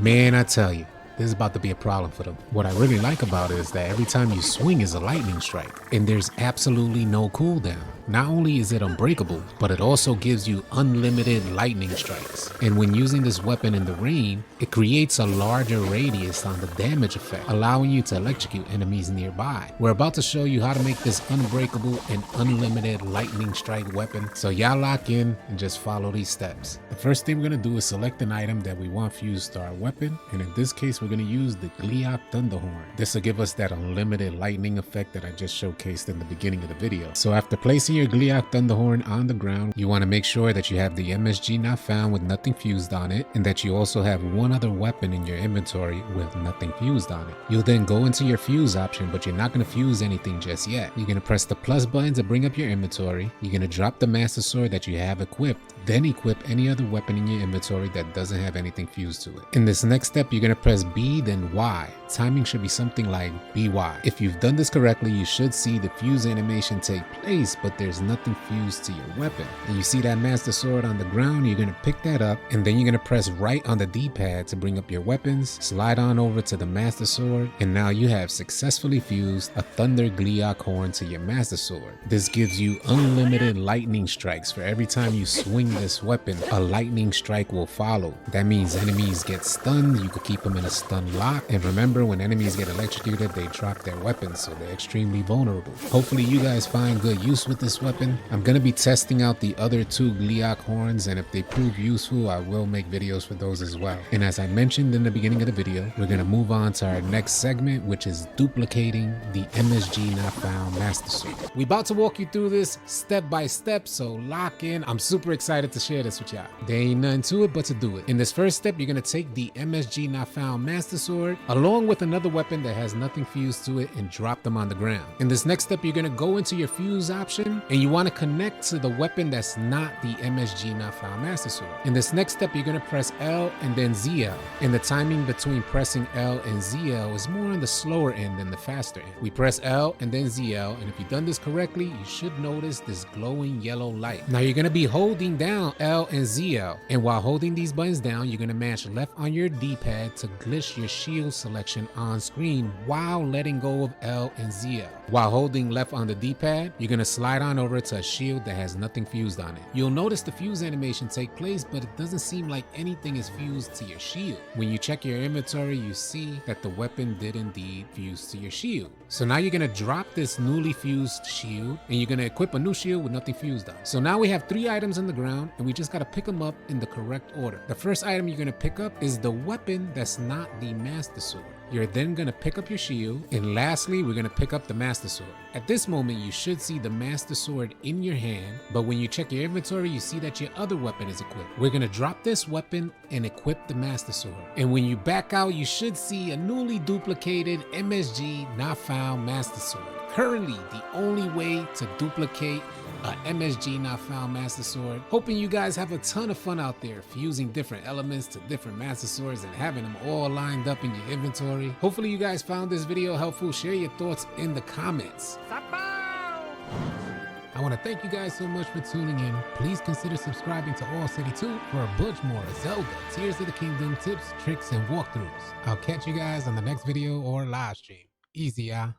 Man, I tell you, this is about to be a problem for them. What I really like about it is that every time you swing is a lightning strike, and there's absolutely no cooldown. Not only is it unbreakable, but it also gives you unlimited lightning strikes. And when using this weapon in the rain, it creates a larger radius on the damage effect, allowing you to electrocute enemies nearby. We're about to show you how to make this unbreakable and unlimited lightning strike weapon, so y'all lock in and just follow these steps. The first thing we're going to do is select an item that we want fused to our weapon, and in this case we're going to use the GLEEOK Thunderhorn. This will give us that unlimited lightning effect that I just showcased in the beginning of the video. So after placing your GLEEOK Thunderhorn on the ground, you want to make sure that you have the MSG not found with nothing fused on it, and that you also have one other weapon in your inventory with nothing fused on it. You'll then go into your fuse option, but you're not going to fuse anything just yet. You're going to press the plus button to bring up your inventory. You're going to drop the Master Sword that you have equipped, then equip any other weapon in your inventory that doesn't have anything fused to it. In this next step, you're going to press B, then Y. Timing should be something like BY. If you've done this correctly, you should see the fuse animation take place, but there's nothing fused to your weapon. And you see that Master Sword on the ground, you're going to pick that up, and then you're going to press right on the D-pad to bring up your weapons, slide on over to the Master Sword, and now you have successfully fused a Thunder GLEEOK horn to your Master Sword. This gives you unlimited lightning strikes. For every time you swing this weapon, a lightning strike will follow. That means enemies get stunned, you could keep them in a stun lock, and remember, when enemies get electrocuted, they drop their weapons, so they're extremely vulnerable. Hopefully you guys find good use with this weapon. I'm going to be testing out the other two GLEEOK horns, and if they prove useful, I will make videos for those as well. And as I mentioned in the beginning of the video, we're going to move on to our next segment, which is duplicating the MSG not found Master Sword. We about to walk you through this step by step, so lock in. I'm super excited to share this with y'all. There ain't nothing to it but to do it. In this first step, you're going to take the MSG not found Master Sword along with another weapon that has nothing fused to it and drop them on the ground. In this next step, you're going to go into your fuse option and you want to connect to the weapon that's not the MSG not found Master Sword. In this next step, you're going to press L and then ZL. And the timing between pressing L and ZL is more on the slower end than the faster end. We press L and then ZL, and if you've done this correctly, you should notice this glowing yellow light. Now you're going to be holding down L and ZL, and while holding these buttons down, you're going to mash left on your D-pad to glitch your shield selection on screen while letting go of L and ZL. While holding left on the D-pad, you're going to slide on over to a shield that has nothing fused on it. You'll notice the fuse animation take place, but it doesn't seem like anything is fused to your shield. When you check your inventory, you see that the weapon did indeed fuse to your shield. So now you're going to drop this newly fused shield and you're going to equip a new shield with nothing fused on. So now we have 3 items on the ground and we just got to pick them up in the correct order. The first item you're going to pick up is the weapon that's not the Master Sword. You're then going to pick up your shield, and lastly, we're going to pick up the Master Sword. At this moment, you should see the Master Sword in your hand, but when you check your inventory, you see that your other weapon is equipped. We're going to drop this weapon and equip the Master Sword. And when you back out, you should see a newly duplicated MSG not found Master Sword. Currently, the only way to duplicate a MSG not found Master Sword. Hoping you guys have a ton of fun out there fusing different elements to different Master Swords and having them all lined up in your inventory. Hopefully you guys found this video helpful. Share your thoughts in the comments. I want to thank you guys so much for tuning in. Please consider subscribing to All City 2 for a bunch more Zelda, Tears of the Kingdom tips, tricks, and walkthroughs. I'll catch you guys on the next video or live stream. Easy, y'all.